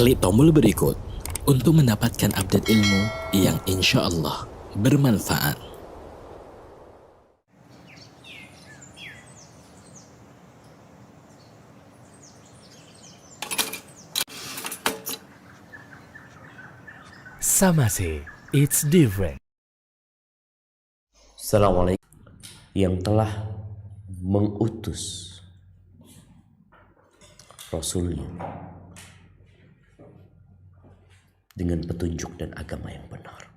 Klik tombol berikut untuk mendapatkan update ilmu yang insya Allah bermanfaat. Samase, it's different. Assalamualaikum yang telah mengutus Rasulnya dengan petunjuk dan agama yang benar,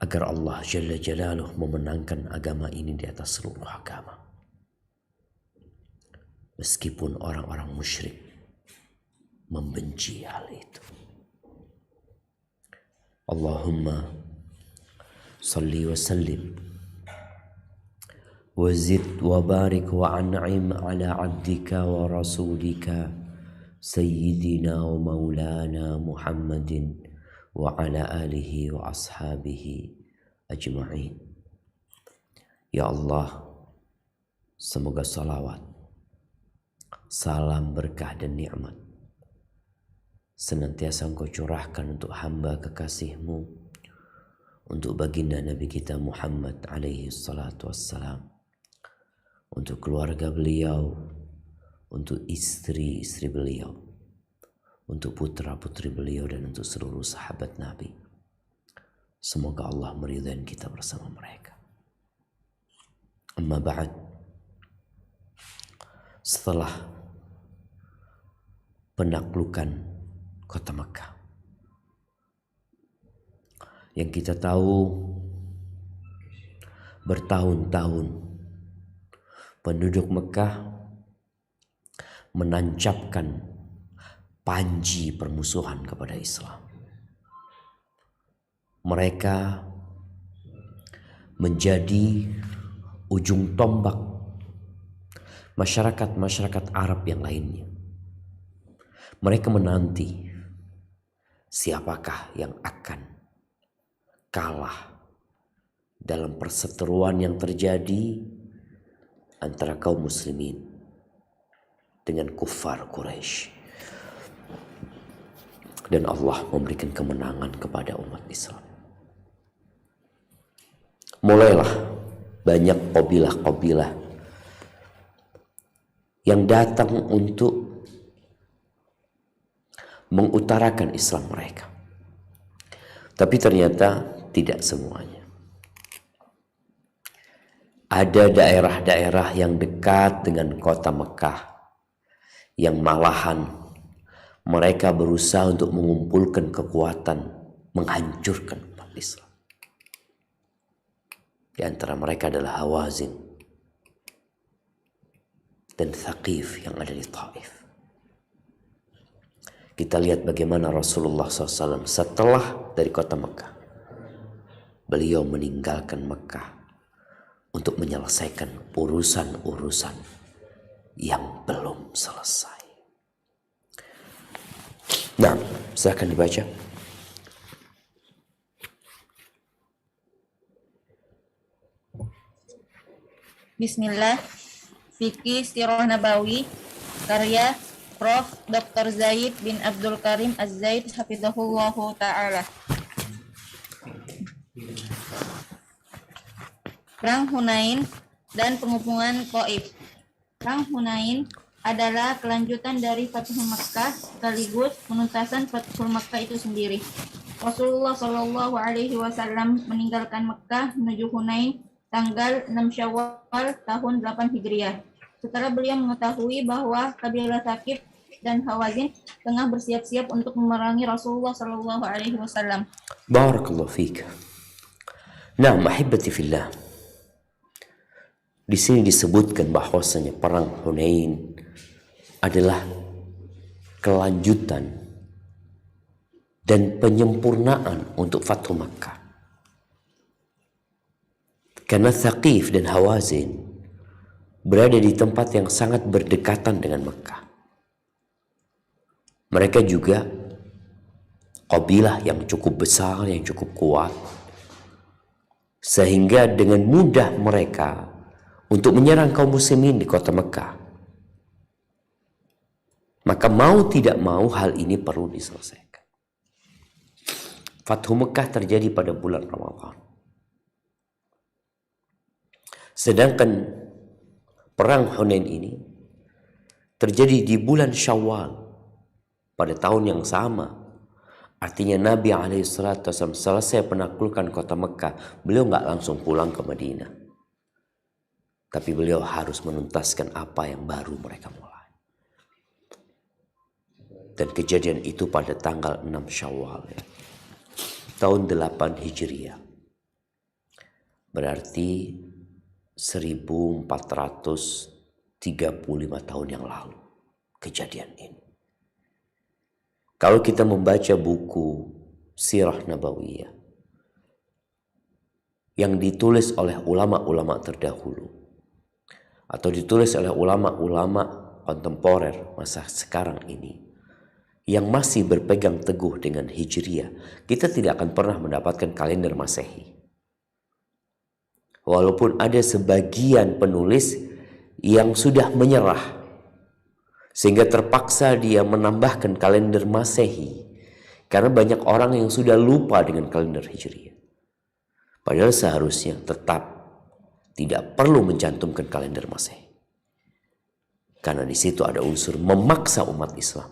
agar Allah Jalla Jalaluh memenangkan agama ini di atas seluruh agama, meskipun orang-orang musyrik membenci hal itu. Allahumma salli wa sallim wa zid wa barik wa an'im ala abdika wa rasulika sayyidina wa maulana Muhammadin wa ala alihi wa ashabihi ajma'in. Ya Allah, semoga salawat, salam berkah dan nikmat senantiasa Engkau curahkan untuk hamba kekasih-Mu, untuk baginda Nabi kita Muhammad alaihi salatu wassalam, untuk keluarga beliau, untuk istri-istri beliau, untuk putra-putri beliau, dan untuk seluruh sahabat Nabi. Semoga Allah meridai kita bersama mereka. Amma ba'd, setelah penaklukan kota Mekah yang kita tahu bertahun-tahun penduduk Mekah menancapkan panji permusuhan kepada Islam. Mereka menjadi ujung tombak masyarakat Arab yang lainnya. Mereka menanti siapakah yang akan kalah dalam perseteruan yang terjadi antara kaum muslimin dengan kuffar Quraisy. Dan Allah memberikan kemenangan kepada umat Islam. Mulailah banyak qabilah-qabilah yang datang untuk mengutarakan Islam mereka. Tapi ternyata tidak semuanya. Ada daerah-daerah yang dekat dengan kota Mekah yang malahan mereka berusaha untuk mengumpulkan kekuatan menghancurkan umat Islam. Di antara mereka adalah Hawazin dan Thaqif yang ada di Taif. Kita lihat bagaimana Rasulullah SAW setelah dari kota Mekah, beliau meninggalkan Mekah untuk menyelesaikan urusan-urusan yang belum selesai. Nah, silakan dibaca. Bismillah, Fikih Sirah Nabawi, karya Prof. Dr. Zaid bin Abdul Karim Az-Zaid hafizahullahu ta'ala. Perang Hunain dan pengepungan Taif. Perang Hunain adalah kelanjutan dari Fathul Makkah sekaligus penuntasan Fathul Makkah itu sendiri. Rasulullah Shallallahu Alaihi Wasallam meninggalkan Makkah menuju Hunain tanggal 6 Syawal tahun 8 Hijriah. Setelah beliau mengetahui bahwa kabilah Thaqif dan Hawazin tengah bersiap-siap untuk memerangi Rasulullah Shallallahu Alaihi Wasallam. Barakallahu fiik. Nah, mahibati fillah. Di sini disebutkan bahwasanya perang Hunain adalah kelanjutan dan penyempurnaan untuk Fathu Makkah. Karena Thaqif dan Hawazin berada di tempat yang sangat berdekatan dengan Mekah. Mereka juga kabilah yang cukup besar, yang cukup kuat. Sehingga dengan mudah mereka untuk menyerang kaum muslimin di kota Mekah. Maka mau tidak mau hal ini perlu diselesaikan. Fathu Mekah terjadi pada bulan Ramadan. Sedangkan perang Hunain ini terjadi di bulan Syawal pada tahun yang sama. Artinya Nabi SAW selesai penaklukan kota Mekah, beliau nggak langsung pulang ke Madinah. Tapi beliau harus menuntaskan apa yang baru mereka mulai. Dan kejadian itu pada tanggal 6 Syawal ya. Tahun 8 Hijriah. Berarti 1435 tahun yang lalu kejadian ini. Kalau kita membaca buku Sirah Nabawiyah yang ditulis oleh ulama-ulama terdahulu atau ditulis oleh ulama-ulama kontemporer masa sekarang ini yang masih berpegang teguh dengan Hijriah, kita tidak akan pernah mendapatkan kalender Masehi. Walaupun ada sebagian penulis yang sudah menyerah sehingga terpaksa dia menambahkan kalender Masehi karena banyak orang yang sudah lupa dengan kalender Hijriah. Padahal seharusnya tetap tidak perlu mencantumkan kalender Masehi. Karena di situ ada unsur memaksa umat Islam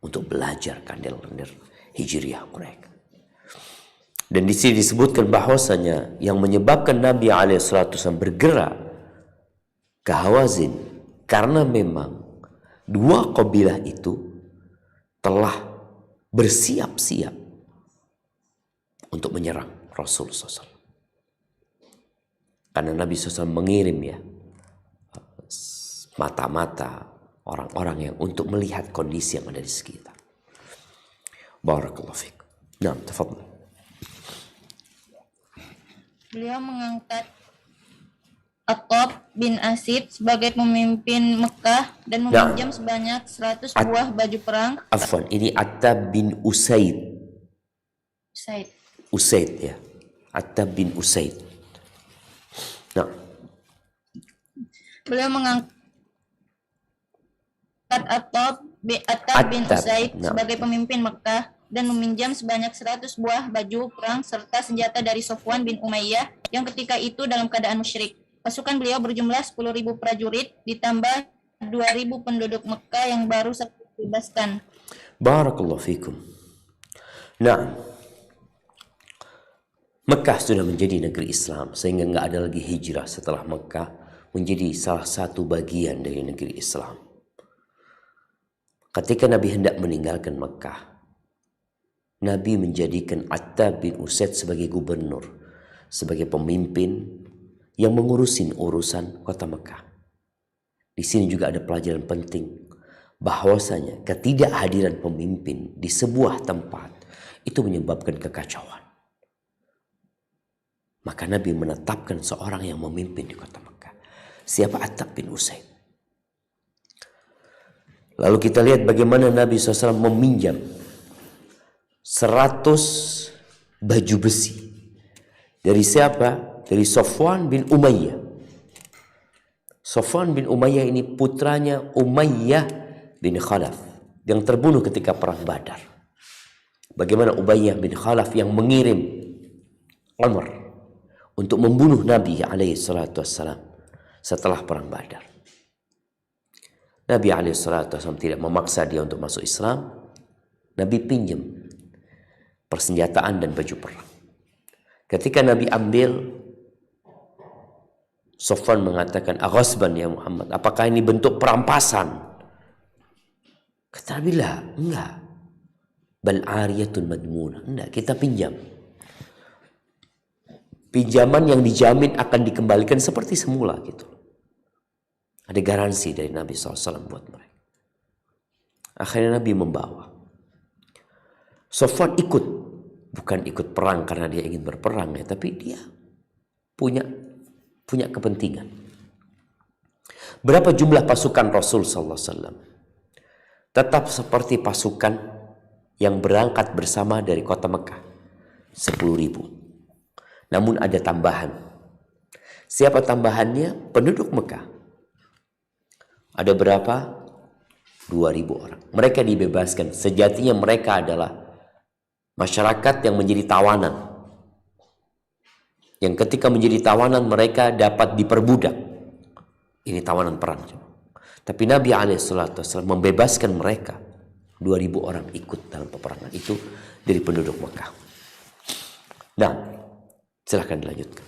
untuk belajar kalender Hijriah mereka. Dan di sini disebutkan bahwasanya yang menyebabkan Nabi SAW bergerak ke Hawazin karena memang dua kabilah itu telah bersiap-siap untuk menyerang Rasul SAW. Karena Nabi SAW mengirim ya mata-mata orang-orang yang untuk melihat kondisi yang ada di sekitar. Barakallahu fiik. Nah, tafadhal. Beliau mengangkat Attab bin Asid sebagai pemimpin Mekah dan meminjam sebanyak 100 buah baju perang. Afwan, ini Attab bin Usaid. Usaid ya. Attab bin Usaid. Nah. Beliau mengangkat Attab bin Usaid sebagai pemimpin Mekah dan meminjam sebanyak 100 buah baju perang serta senjata dari Sofwan bin Umayyah yang ketika itu dalam keadaan musyrik. Pasukan beliau berjumlah 10.000 prajurit ditambah 2.000 penduduk Mekah yang baru saja dibebaskan. Barakallahu fikum. Nah, Mekah sudah menjadi negeri Islam sehingga nggak ada lagi hijrah setelah Mekah menjadi salah satu bagian dari negeri Islam. Ketika Nabi hendak meninggalkan Mekah, Nabi menjadikan Attab bin Usaid sebagai gubernur, sebagai pemimpin yang mengurusin urusan kota Mekah. Di sini juga ada pelajaran penting bahwasanya ketidakhadiran pemimpin di sebuah tempat itu menyebabkan kekacauan. Maka Nabi menetapkan seorang yang memimpin di kota Mekah. Siapa? Attab bin Usaid. Lalu kita lihat bagaimana Nabi SAW meminjam 100 baju besi. Dari siapa? Dari Sofwan bin Umayyah. Sofwan bin Umayyah ini putranya Umayyah bin Khalaf yang terbunuh ketika perang Badar. Bagaimana Umayyah bin Khalaf yang mengirim Umar untuk membunuh Nabi SAW setelah perang Badar. Nabi SAW tidak memaksa dia untuk masuk Islam. Nabi pinjam persenjataan dan baju perang. Ketika Nabi ambil, Sofwan mengatakan, "Aghasban ya Muhammad, apakah ini bentuk perampasan?" Kata Nabi, "La, enggak. Bal ariyatun madmunah." Enggak, kita pinjam. Pinjaman yang dijamin akan dikembalikan seperti semula gitu. Ada garansi dari Nabi SAW buat mereka. Akhirnya Nabi membawa. Sofwan ikut. Bukan ikut perang karena dia ingin berperang ya, tapi dia punya kepentingan. Berapa jumlah pasukan Rasul SAW? Tetap seperti pasukan yang berangkat bersama dari kota Mekah. 10.000. Namun ada tambahan. Siapa tambahannya? Penduduk Mekah. Ada berapa? 2.000 orang. Mereka dibebaskan. Sejatinya mereka adalah masyarakat yang menjadi tawanan. Yang ketika menjadi tawanan mereka dapat diperbudak. Ini tawanan perang. Tapi Nabi SAW membebaskan mereka. 2.000 orang ikut dalam peperangan itu dari penduduk Mekah. Nah, silahkan dilanjutkan.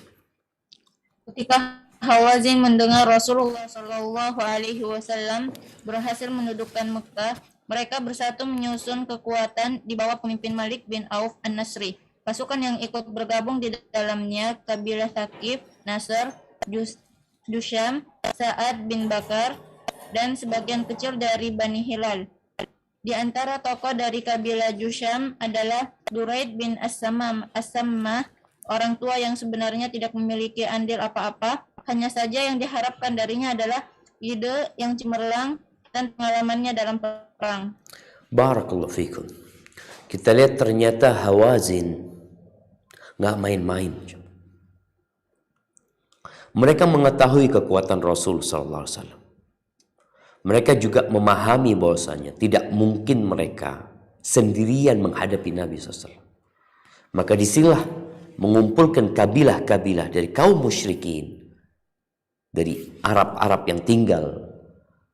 Ketika Hawazin mendengar Rasulullah Shallallahu Alaihi Wasallam berhasil mendudukkan Mekah, mereka bersatu menyusun kekuatan di bawah pemimpin Malik bin Auf An-Nasri. Pasukan yang ikut bergabung di dalamnya kabilah Thaqif, Nasr, Jusham, Sa'ad bin Bakar, dan sebagian kecil dari Bani Hilal. Di antara tokoh dari kabilah Jusham adalah Duraid bin As-Sammah, orang tua yang sebenarnya tidak memiliki andil apa-apa. Hanya saja yang diharapkan darinya adalah ide yang cemerlang dan pengalamannya dalam perang. Barakallahu fikum. Kita lihat ternyata Hawazin nggak main-main. Mereka mengetahui kekuatan Rasul Sallallahu Alaihi Wasallam. Mereka juga memahami bahwasanya tidak mungkin mereka sendirian menghadapi Nabi SAW. Maka disinilah mengumpulkan kabilah-kabilah dari kaum musyrikin, dari Arab-Arab yang tinggal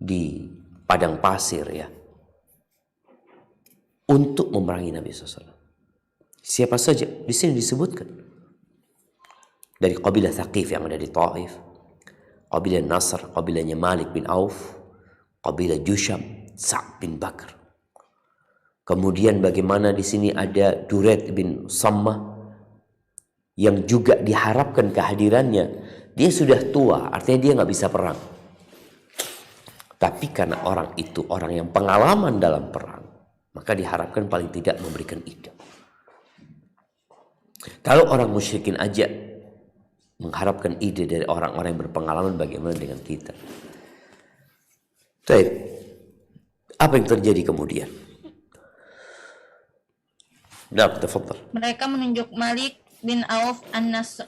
di padang pasir ya, untuk memerangi Nabi SAW. Siapa saja di sini disebutkan. Dari kabilah Thaqif yang ada di Taif, kabilah Nasr, kabilahnya Malik bin Auf, kabilah Jusham, Sa'ad bin Bakar. Kemudian bagaimana di sini ada Duraid bin Sammah yang juga diharapkan kehadirannya. Dia sudah tua, artinya dia nggak bisa perang. Tapi karena orang itu orang yang pengalaman dalam perang, maka diharapkan paling tidak memberikan ide. Kalau orang musyrikin aja mengharapkan ide dari orang-orang yang berpengalaman, bagaimana dengan kita? Baik, apa yang terjadi kemudian? Nah, tafadhal. Mereka menunjuk Malik bin Auf An-Nasr.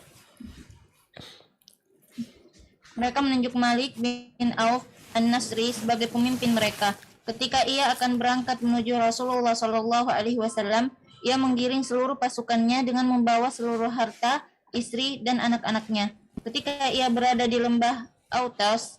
Mereka menunjuk Malik bin Auf An-Nasri sebagai pemimpin mereka. Ketika ia akan berangkat menuju Rasulullah Shallallahu Alaihi Wasallam, ia menggiring seluruh pasukannya dengan membawa seluruh harta, istri, dan anak-anaknya. Ketika ia berada di lembah Autas,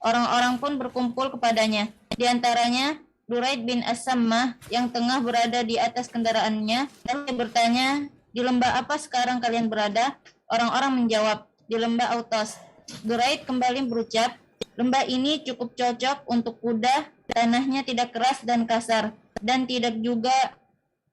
orang-orang pun berkumpul kepadanya. Di antaranya Duraid bin As-Sammah yang tengah berada di atas kendaraannya. Lalu dia bertanya, di lembah apa sekarang kalian berada? Orang-orang menjawab, di lembah Autas. Duraid kembali berucap, lembah ini cukup cocok untuk kuda, tanahnya tidak keras dan kasar, dan tidak juga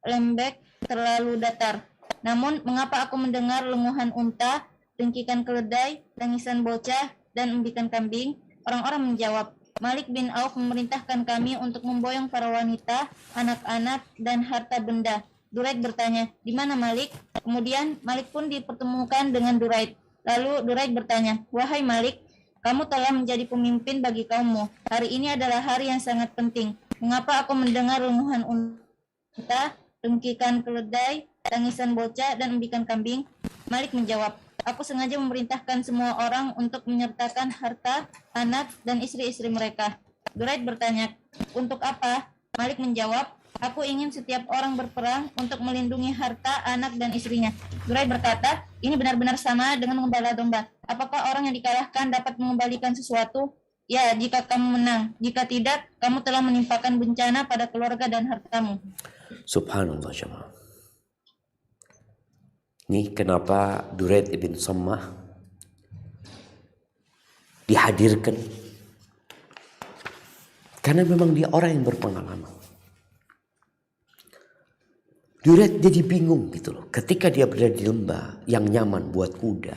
lembek terlalu datar. Namun, mengapa aku mendengar lenguhan unta, dengkikan keledai, tangisan bocah, dan embikan kambing? Orang-orang menjawab, Malik bin Auf memerintahkan kami untuk memboyong para wanita, anak-anak, dan harta benda. Duraid bertanya, di mana Malik? Kemudian Malik pun dipertemukan dengan Duraid. Lalu Duraid bertanya, wahai Malik, kamu telah menjadi pemimpin bagi kaummu. Hari ini adalah hari yang sangat penting. Mengapa aku mendengar lenguhan unta, dengkikan keledai, tangisan bocah, dan embikan kambing? Malik menjawab, aku sengaja memerintahkan semua orang untuk menyertakan harta, anak, dan istri-istri mereka. Duraid bertanya, untuk apa? Malik menjawab, aku ingin setiap orang berperang untuk melindungi harta, anak, dan istrinya. Duraid berkata, ini benar-benar sama dengan mengembala domba. Apakah orang yang dikalahkan dapat mengembalikan sesuatu? Ya, jika kamu menang. Jika tidak, kamu telah menimpakan bencana pada keluarga dan hartamu. Subhanallah jemaah. Ini kenapa Duraid ibn Sammah dihadirkan? Karena memang dia orang yang berpengalaman. Duraid jadi bingung gitu loh. Ketika dia berada di lembah yang nyaman buat kuda,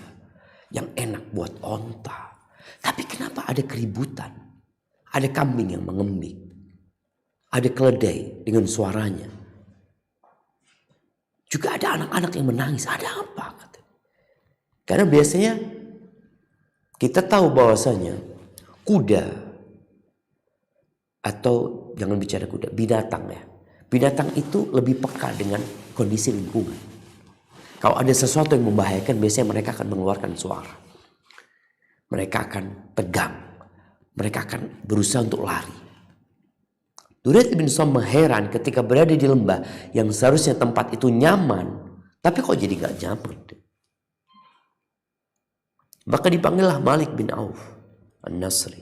yang enak buat onta. Tapi kenapa ada keributan? Ada kambing yang mengembik. Ada keledai dengan suaranya. Juga ada anak-anak yang menangis. Ada apa? Karena biasanya kita tahu bahwasanya kuda, atau jangan bicara kuda, binatang ya. Binatang itu lebih peka dengan kondisi lingkungan. Kalau ada sesuatu yang membahayakan, biasanya mereka akan mengeluarkan suara. Mereka akan tegang. Mereka akan berusaha untuk lari. Duraid bin Sammah heran ketika berada di lembah yang seharusnya tempat itu nyaman, tapi kok jadi gak nyaman. Maka dipanggillah Malik bin Auf An-Nasri.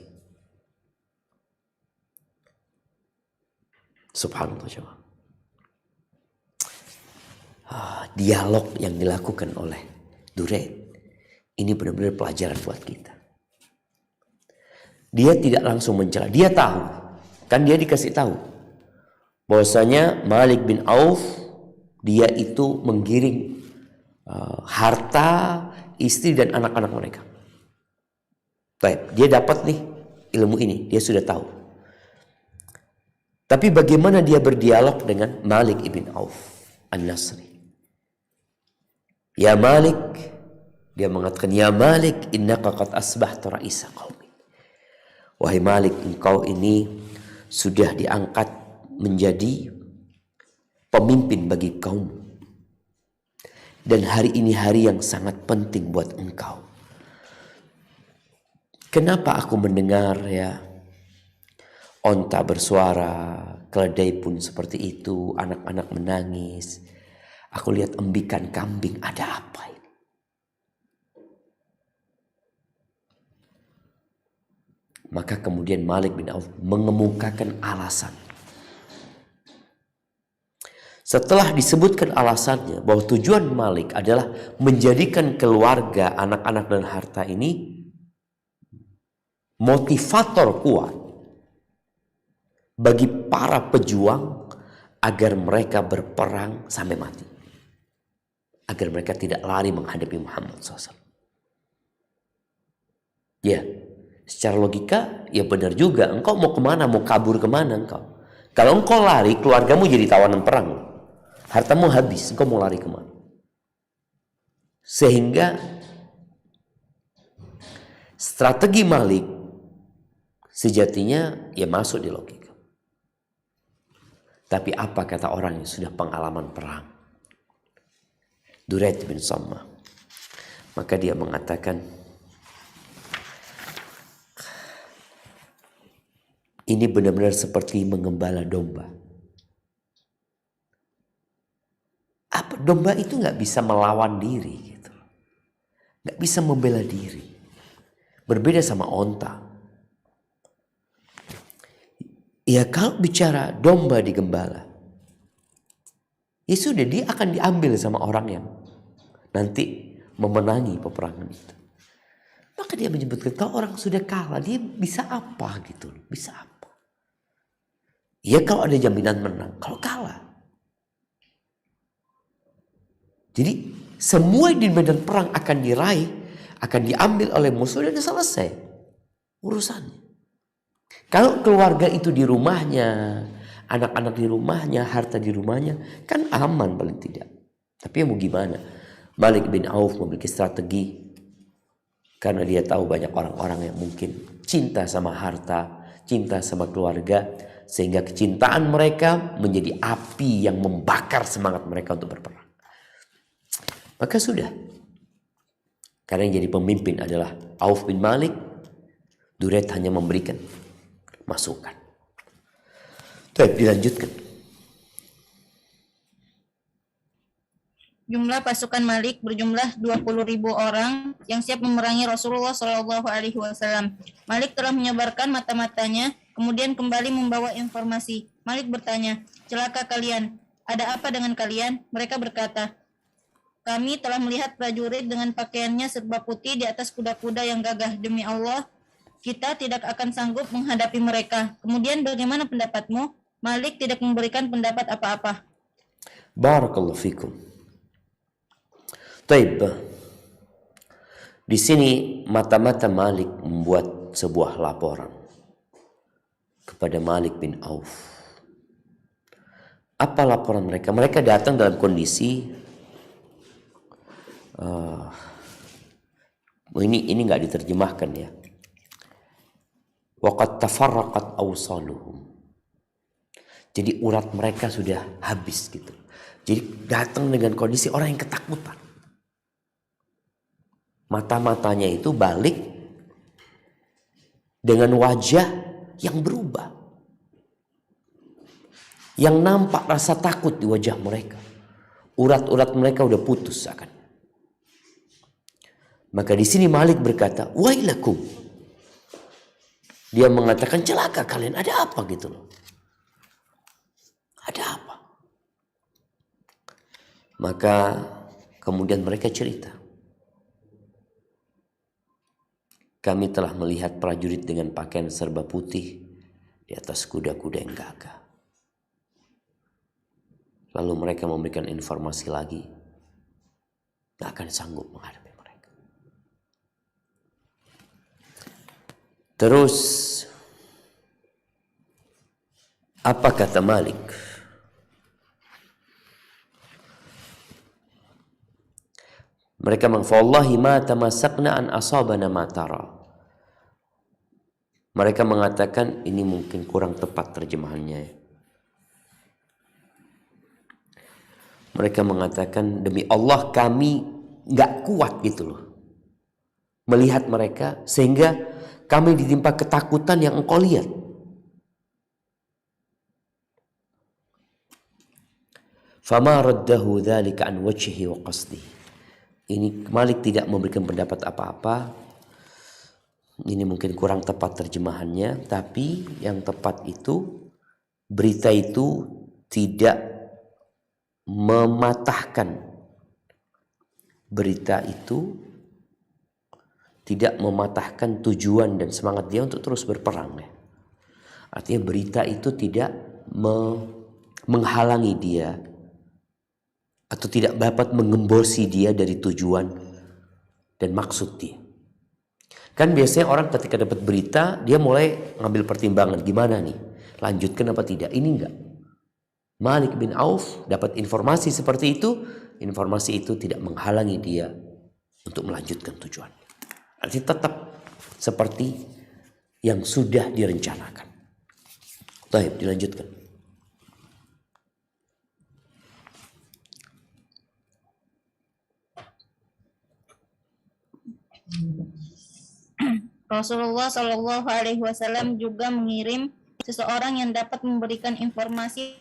Subhanallah jemaah. Dialog yang dilakukan oleh Duraid ini benar-benar pelajaran buat kita. Dia tidak langsung mencela, dia tahu, kan dia dikasih tahu bahwasanya Malik bin Auf dia itu menggiring harta istri dan anak-anak mereka. Baik, dia dapat nih ilmu ini, dia sudah tahu. Tapi bagaimana dia berdialog dengan Malik ibn Auf An-Nasri? Ya Malik, dia mengatakan, ya Malik, innaka qad asbahta ra'isa qaumi. Wahai Malik, engkau ini sudah diangkat menjadi pemimpin bagi kaum. Dan hari ini hari yang sangat penting buat engkau. Kenapa aku mendengar ya onta bersuara, keledai pun seperti itu, anak-anak menangis. Aku lihat embikan kambing, ada apa ini? Maka kemudian Malik bin Auf mengemukakan alasan. Setelah disebutkan alasannya bahwa tujuan Malik adalah menjadikan keluarga, anak-anak dan harta ini motivator kuat bagi para pejuang agar mereka berperang sampai mati. Agar mereka tidak lari menghadapi Muhammad SAW. Ya, secara logika ya benar juga. Engkau mau kemana, mau kabur kemana engkau? Kalau engkau lari, keluargamu jadi tawanan perang. Hartamu habis, engkau mau lari kemana? Sehingga strategi Malik sejatinya ya masuk di logika. Tapi apa kata orang yang sudah pengalaman perang? Duraid bin Sammah. Maka dia mengatakan, ini benar-benar seperti mengembala domba. Apa domba itu nggak bisa melawan diri, gitu, nggak bisa membela diri. Berbeda sama onta. Ya kalau bicara domba digembala, ya sudah dia akan diambil sama orang yang nanti memenangi peperangan itu. Maka dia menyebutkan kalau orang sudah kalah dia bisa apa gitu, bisa apa? Ya kalau ada jaminan menang, kalau kalah. Jadi semua di medan perang akan diraih, akan diambil oleh musuh dan selesai urusannya. Kalau keluarga itu di rumahnya, anak-anak di rumahnya, harta di rumahnya, kan aman paling tidak. Tapi mau gimana? Malik bin Auf memiliki strategi karena dia tahu banyak orang-orang yang mungkin cinta sama harta, cinta sama keluarga, sehingga kecintaan mereka menjadi api yang membakar semangat mereka untuk berperang. Maka sudah. Karena yang jadi pemimpin adalah Auf bin Malik, Duraid hanya memberikan masukan. Baik, dilanjutkan. Jumlah pasukan Malik berjumlah 20.000 orang yang siap memerangi Rasulullah SAW. Malik telah menyebarkan mata-matanya, kemudian kembali membawa informasi. Malik bertanya, celaka kalian, ada apa dengan kalian? Mereka berkata, kami telah melihat prajurit dengan pakaiannya serba putih di atas kuda-kuda yang gagah. Demi Allah, kita tidak akan sanggup menghadapi mereka. Kemudian bagaimana pendapatmu? Malik tidak memberikan pendapat apa-apa. Barakallahu fikum. Taib. Di sini mata-mata Malik membuat sebuah laporan kepada Malik bin Auf. Apa laporan mereka? Mereka datang dalam kondisi ini nggak diterjemahkan ya. Waqad tafarraqat awsaluhum. Jadi urat mereka sudah habis gitu. Jadi datang dengan kondisi orang yang ketakutan. Mata-matanya itu balik dengan wajah yang berubah. Yang nampak rasa takut di wajah mereka. Urat-urat mereka udah putus akan. Maka di sini Malik berkata, wailakum. Dia mengatakan, celaka kalian, ada apa gitu loh. Ada apa? Maka kemudian mereka cerita. Kami telah melihat prajurit dengan pakaian serba putih di atas kuda-kuda yang gagah. Lalu mereka memberikan informasi lagi. Tidak akan sanggup menghadapi mereka. Terus, apa kata Malik? Mereka mengfawallahi ma tamasakna an asabana ma tara. Mereka mengatakan ini mungkin kurang tepat terjemahannya. Mereka mengatakan demi Allah kami nggak kuat gitu loh melihat mereka sehingga kami ditimpa ketakutan yang engkau lihat. Fama raddahu dzalika an wajhihi wa qasdihi. Ini Malik tidak memberikan pendapat apa-apa. Ini mungkin kurang tepat terjemahannya, tapi yang tepat itu berita itu tidak mematahkan. Berita itu tidak mematahkan tujuan dan semangat dia untuk terus berperang. Artinya berita itu tidak menghalangi dia atau tidak dapat mengembosi dia dari tujuan dan maksud dia. Kan biasanya orang ketika dapat berita, dia mulai ngambil pertimbangan, gimana nih, lanjutkan apa tidak. Ini enggak. Malik bin Auf dapat informasi seperti itu, informasi itu tidak menghalangi dia untuk melanjutkan tujuan. Artinya tetap seperti yang sudah direncanakan. Baik, dilanjutkan. Rasulullah Shallallahu Alaihi Wasallam juga mengirim seseorang yang dapat memberikan informasi.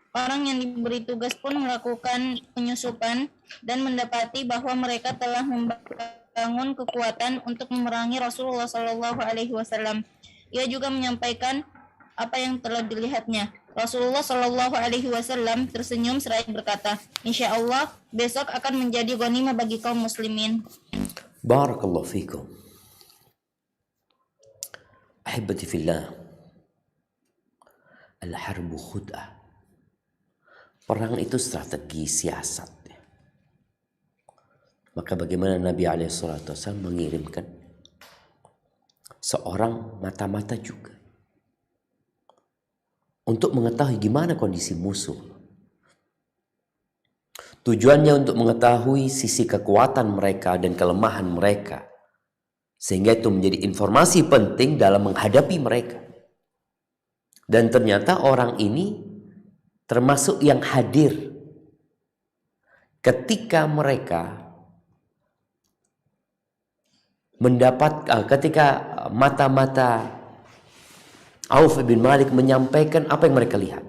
Orang yang diberi tugas pun melakukan penyusupan dan mendapati bahwa mereka telah membangun kekuatan untuk memerangi Rasulullah Shallallahu Alaihi Wasallam. Ia juga menyampaikan apa yang telah dilihatnya. Rasulullah Shallallahu Alaihi Wasallam tersenyum seraya berkata, Insya Allah besok akan menjadi ghanimah bagi kaum muslimin. Barakallahu fikum. Ahibati fillah. Al-harbu khud'ah. Perang itu strategi siasat. Maka bagaimana Nabi SAW mengirimkan seorang mata-mata juga untuk mengetahui gimana kondisi musuh. Tujuannya untuk mengetahui sisi kekuatan mereka dan kelemahan mereka. Sehingga itu menjadi informasi penting dalam menghadapi mereka. Dan ternyata orang ini termasuk yang hadir ketika mereka ketika mata-mata Auf bin Malik menyampaikan apa yang mereka lihat.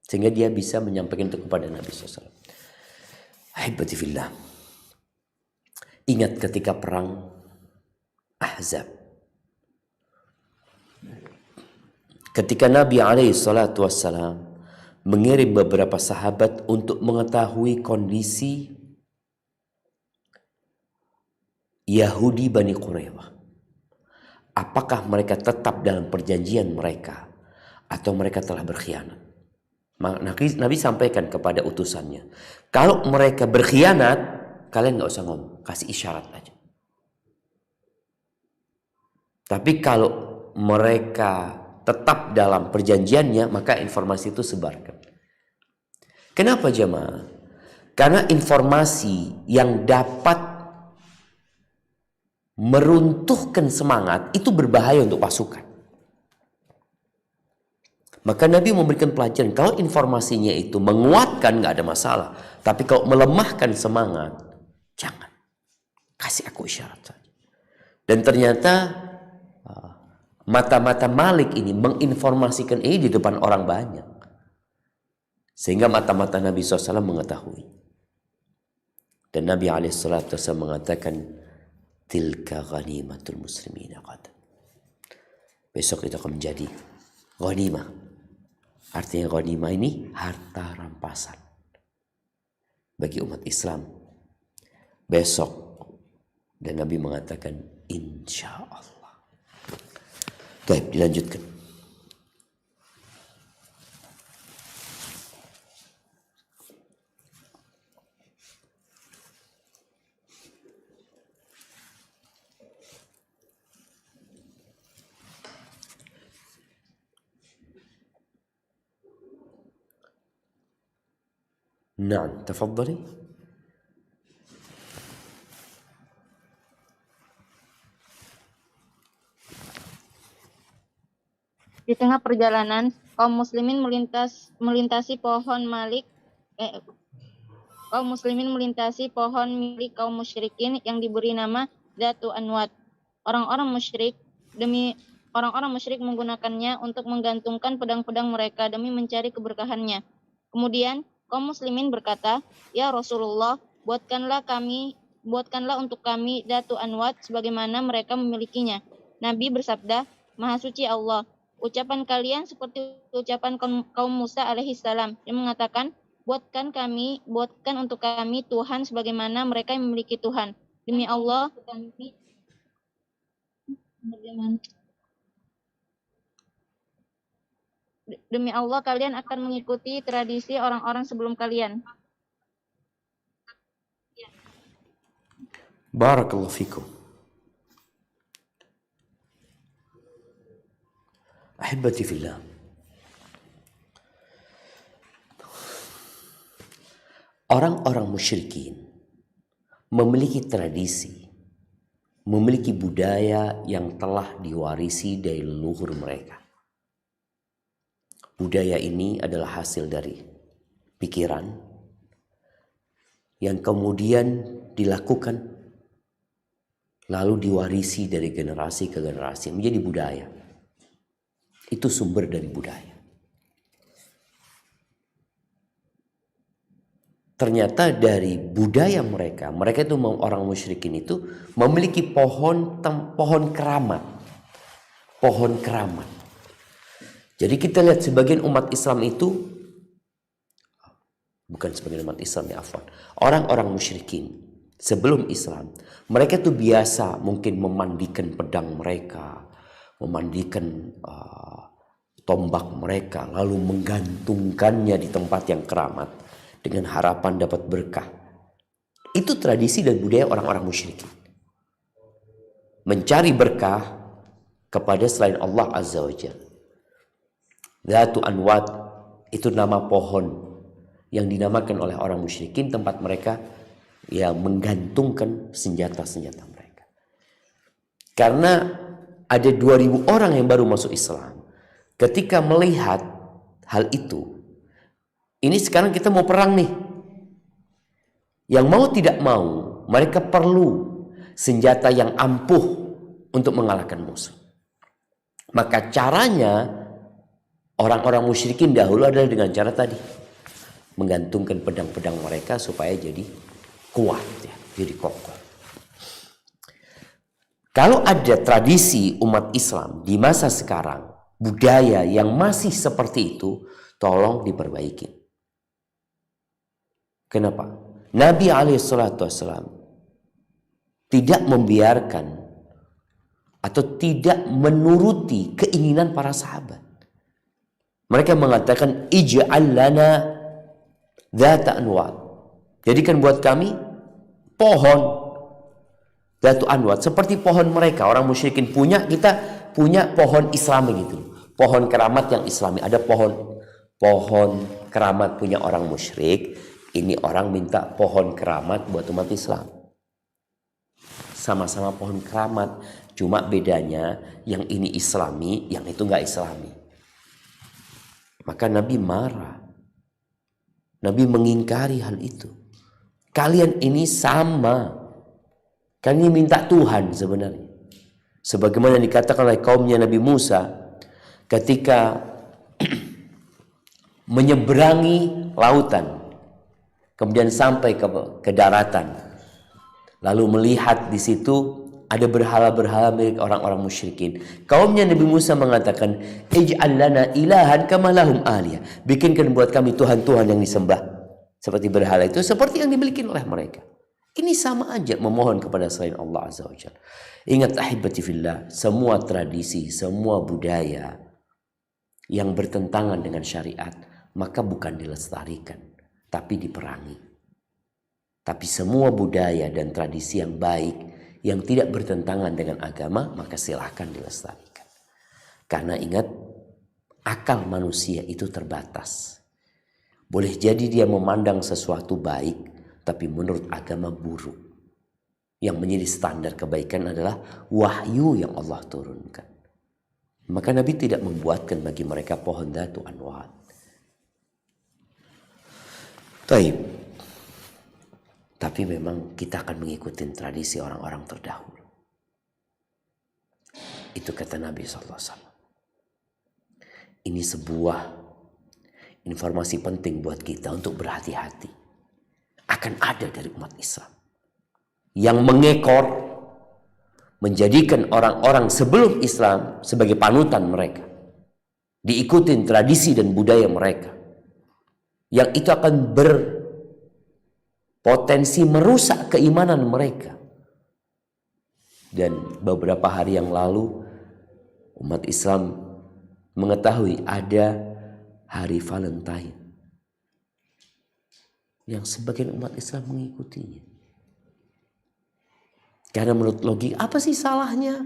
Sehingga dia bisa menyampaikan itu kepada Nabi SAW. Ahibati fillah. Ingat ketika perang Ahzab. Ketika Nabi SAW mengirim beberapa sahabat untuk mengetahui kondisi Yahudi Bani Quraidah. Apakah mereka tetap dalam perjanjian mereka atau mereka telah berkhianat? Nabi sampaikan kepada utusannya, kalau mereka berkhianat, kalian gak usah ngomong, kasih isyarat aja. Tapi kalau mereka tetap dalam perjanjiannya, maka informasi itu sebarkan. Kenapa jemaah? Karena informasi yang dapat meruntuhkan semangat itu berbahaya untuk pasukan. Maka Nabi memberikan pelajaran, kalau informasinya itu menguatkan nggak ada masalah. Tapi kalau melemahkan semangat, jangan. Kasih aku isyarat saja. Dan ternyata mata-mata Malik ini menginformasikan ini di depan orang banyak. Sehingga mata-mata Nabi SAW mengetahui. Dan Nabi SAW mengatakan, tilka ghanimatul muslimina qad. Besok itu akan menjadi ghanimah. Artinya ghanimah ini harta rampasan bagi umat Islam besok. Dan Nabi mengatakan insya Allah. Baik, dilanjutkan. نعم تفضلي. Di tengah perjalanan, kaum muslimin melintasi pohon milik kaum musyrikin yang diberi nama Dzatu Anwat. Orang-orang musyrik menggunakannya untuk menggantungkan pedang-pedang mereka demi mencari keberkahannya. Kemudian kaum muslimin berkata, "Ya Rasulullah, buatkanlah untuk kami Dzatu Anwat sebagaimana mereka memilikinya." Nabi bersabda, "Maha suci Allah, ucapan kalian seperti ucapan kaum Musa alaihissalam yang mengatakan, buatkan untuk kami Tuhan sebagaimana mereka yang memiliki Tuhan. Demi Allah, kalian akan mengikuti tradisi orang-orang sebelum kalian." Barakallahu fikum. Ahibati fillah. Orang-orang musyrikin memiliki tradisi, memiliki budaya yang telah diwarisi dari leluhur mereka. Budaya ini adalah hasil dari pikiran yang kemudian dilakukan lalu diwarisi dari generasi ke generasi menjadi budaya. Itu sumber dari budaya. Ternyata dari budaya mereka itu orang musyrikin itu memiliki pohon keramat. Pohon keramat. Jadi kita lihat sebagian umat Islam itu, bukan sebagian umat Islam ya, afwan. Orang-orang musyrikin sebelum Islam, mereka itu biasa mungkin memandikan pedang mereka, memandikan tombak mereka, lalu menggantungkannya di tempat yang keramat dengan harapan dapat berkah. Itu tradisi dan budaya orang-orang musyrikin. Mencari berkah kepada selain Allah Azza wa Jalla. Dzatu Anwat itu nama pohon yang dinamakan oleh orang musyrikin tempat mereka yang menggantungkan senjata-senjata mereka. Karena ada 2000 orang yang baru masuk Islam. Ketika melihat hal itu, ini sekarang kita mau perang nih. Yang mau tidak mau, mereka perlu senjata yang ampuh untuk mengalahkan musuh. Maka caranya orang-orang musyrikin dahulu adalah dengan cara tadi. Menggantungkan pedang-pedang mereka supaya jadi kuat, ya, jadi kokoh. Kalau ada tradisi umat Islam di masa sekarang, budaya yang masih seperti itu, tolong diperbaiki. Kenapa? Nabi SAW tidak membiarkan atau tidak menuruti keinginan para sahabat. Mereka mengatakan, ij'al lana dzata anwat. Jadikan buat kami pohon dzatu anwat seperti pohon mereka. Orang musyrikin punya, kita punya pohon Islami gitu. Pohon keramat yang Islami. Ada pohon keramat punya orang musyrik. Ini orang minta pohon keramat buat umat Islam. Sama-sama pohon keramat. Cuma bedanya yang ini Islami, yang itu nggak Islami. Maka Nabi marah. Nabi mengingkari hal itu. Kalian ini sama. Kalian minta Tuhan sebenarnya. Sebagaimana dikatakan oleh kaumnya Nabi Musa ketika menyeberangi lautan, kemudian sampai ke daratan, lalu melihat di situ ada berhala-berhala milik orang-orang musyrikin. Kaumnya Nabi Musa mengatakan, ij'al lana ilahan kama lahum aliyah. Bikinkan buat kami Tuhan-Tuhan yang disembah seperti berhala itu, seperti yang dimiliki oleh mereka. Ini sama aja memohon kepada selain Allah Azza wa Jalla. Ingat ahibati fillah, semua tradisi, semua budaya yang bertentangan dengan syariat, maka bukan dilestarikan, tapi diperangi. Tapi semua budaya dan tradisi yang baik, yang tidak bertentangan dengan agama, maka silahkan dilestarikan. Karena ingat, akal manusia itu terbatas. Boleh jadi dia memandang sesuatu baik, tapi menurut agama buruk. Yang menjadi standar kebaikan adalah wahyu yang Allah turunkan. Maka Nabi tidak membuatkan bagi mereka pohon datu anwat. Taib. Tapi memang kita akan mengikuti tradisi orang-orang terdahulu. Itu kata Nabi SAW. Ini sebuah informasi penting buat kita untuk berhati-hati. Akan ada dari umat Islam yang mengekor, menjadikan orang-orang sebelum Islam sebagai panutan mereka. Diikutin tradisi dan budaya mereka. Yang itu akan potensi merusak keimanan mereka. Dan beberapa hari yang lalu umat Islam mengetahui ada hari Valentine yang sebagian umat Islam mengikutinya. Karena menurut logika, apa sih salahnya?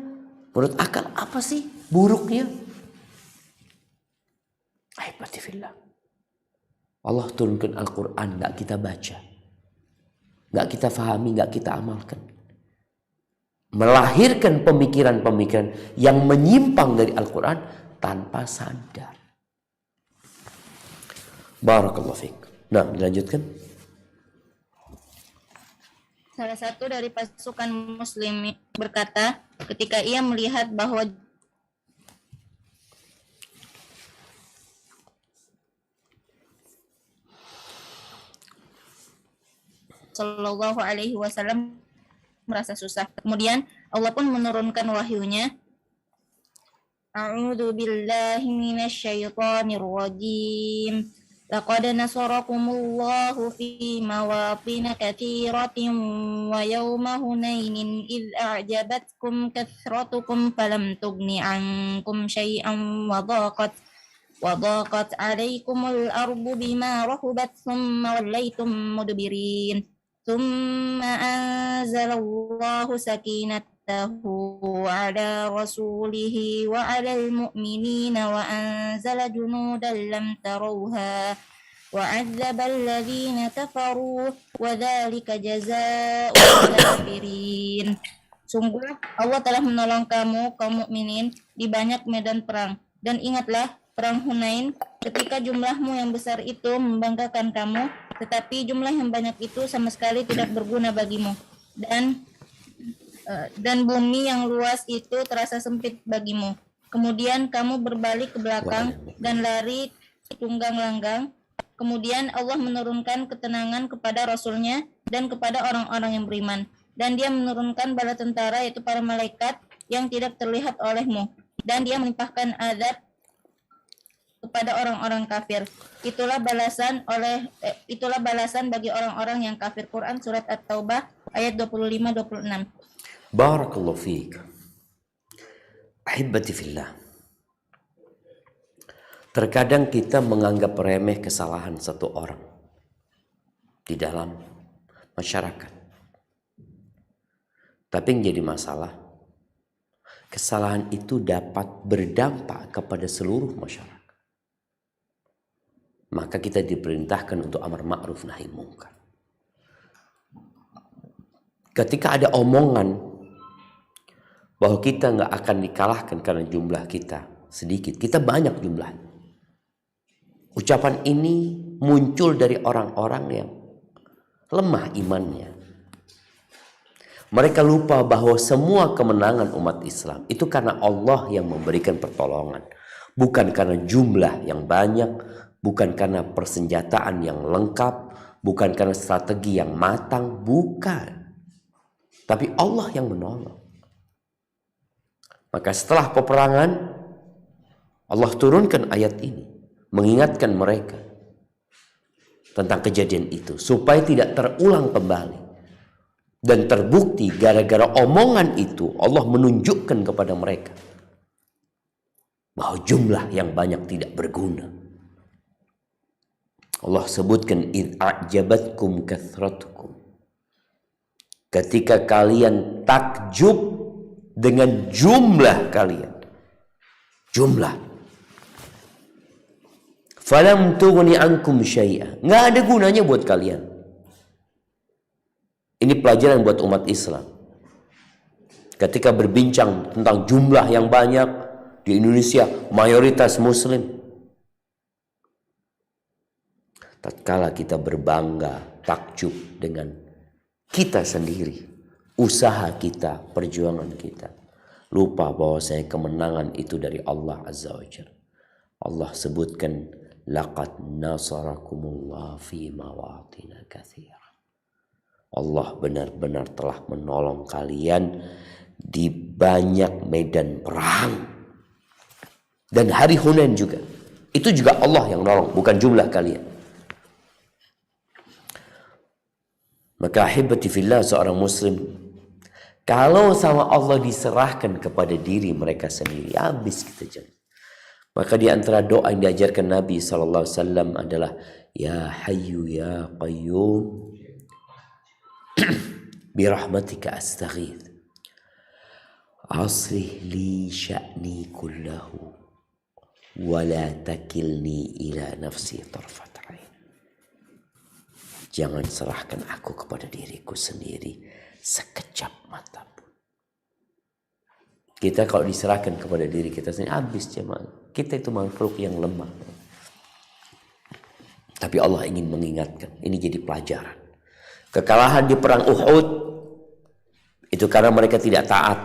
Menurut akal, apa sih buruknya? Ahibati fillah, Allah turunkan Al-Quran, gak kita baca, gak kita fahami, gak kita amalkan. Melahirkan pemikiran-pemikiran yang menyimpang dari Al-Quran tanpa sadar. Barakallahu fiik. Nah, dilanjutkan. Salah satu dari pasukan muslim berkata, ketika ia melihat bahwa Sallallahu alaihi wasallam merasa susah. Kemudian Allah pun menurunkan wahyunya. A'udzu billahi minasyaitonir rajim. Laqad nasarakumullahu fi mawatin katsiratin wa yawma Hunainin idz a'jabatkum kathratukum falam tughni 'ankum syai'an wa dhaqat 'alaikumul ardu bima rahubat thumma wallaytum mudbirin. ثم أنزل الله سكينته على رسوله وعلى المؤمنين وأنزل جنودا لم تروها وعذب الذين كفروا وذلك جزاء الكافرين. Sungguh Allah telah menolong kamu kaum mukminin di banyak medan perang, dan ingatlah perang Hunain ketika jumlahmu yang besar itu membanggakan kamu, tetapi jumlah yang banyak itu sama sekali tidak berguna bagimu, dan bumi yang luas itu terasa sempit bagimu. Kemudian kamu berbalik ke belakang dan lari tunggang langgang. Kemudian Allah menurunkan ketenangan kepada Rasulnya dan kepada orang-orang yang beriman, dan Dia menurunkan bala tentara, yaitu para malaikat yang tidak terlihat olehmu, dan Dia melimpahkan azab kepada orang-orang kafir. Itulah balasan bagi orang-orang yang kafir. Quran surat At-Taubah ayat 25-26. Barakallahu fiik. Ahibati fillah. Terkadang kita menganggap remeh kesalahan satu orang di dalam masyarakat. Tapi yang jadi masalah, kesalahan itu dapat berdampak kepada seluruh masyarakat. Maka kita diperintahkan untuk amar ma'ruf nahi munkar. Ketika ada omongan bahwa kita nggak akan dikalahkan karena jumlah kita sedikit, kita banyak jumlahnya. Ucapan ini muncul dari orang-orang yang lemah imannya. Mereka lupa bahwa semua kemenangan umat Islam itu karena Allah yang memberikan pertolongan, bukan karena jumlah yang banyak, Bukan karena persenjataan yang lengkap, bukan karena strategi yang matang, bukan. Tapi Allah yang menolong. Maka setelah peperangan, Allah turunkan ayat ini, mengingatkan mereka tentang kejadian itu, supaya tidak terulang kembali. Dan terbukti gara-gara omongan itu, Allah menunjukkan kepada mereka bahwa jumlah yang banyak tidak berguna. Allah sebutkan id a'jabatkum kathratukum, ketika kalian takjub dengan jumlah kalian. Jumlah. Falam tughni ankum syai'a, enggak ada gunanya buat kalian. Ini pelajaran buat umat Islam. Ketika berbincang tentang jumlah yang banyak di Indonesia, mayoritas muslim. Tatkala kita berbangga, takjub dengan kita sendiri, usaha kita, perjuangan kita, lupa bahwa saya kemenangan itu dari Allah Azza wa Jalla. Allah sebutkan, laqad nasarakumullah fi mawatin katsira. Allah benar-benar telah menolong kalian di banyak medan perang. Dan hari Hunain juga. Itu juga Allah yang nolong, bukan jumlah kalian. Maka ahibati fillah, seorang muslim, kalau sama Allah diserahkan kepada diri mereka sendiri, habis kita jalan. Maka di antara doa yang diajarkan Nabi SAW adalah, Ya Hayyu Ya Qayyum birahmatika astaghith, aslih li sya'ni kullahu, wa la takilni ila nafsi tarfat ain. Jangan serahkan aku kepada diriku sendiri sekejap mata pun. Kita kalau diserahkan kepada diri kita sendiri, habis jemaah. Kita itu makhluk yang lemah. Tapi Allah ingin mengingatkan, ini jadi pelajaran. Kekalahan di perang Uhud itu karena mereka tidak taat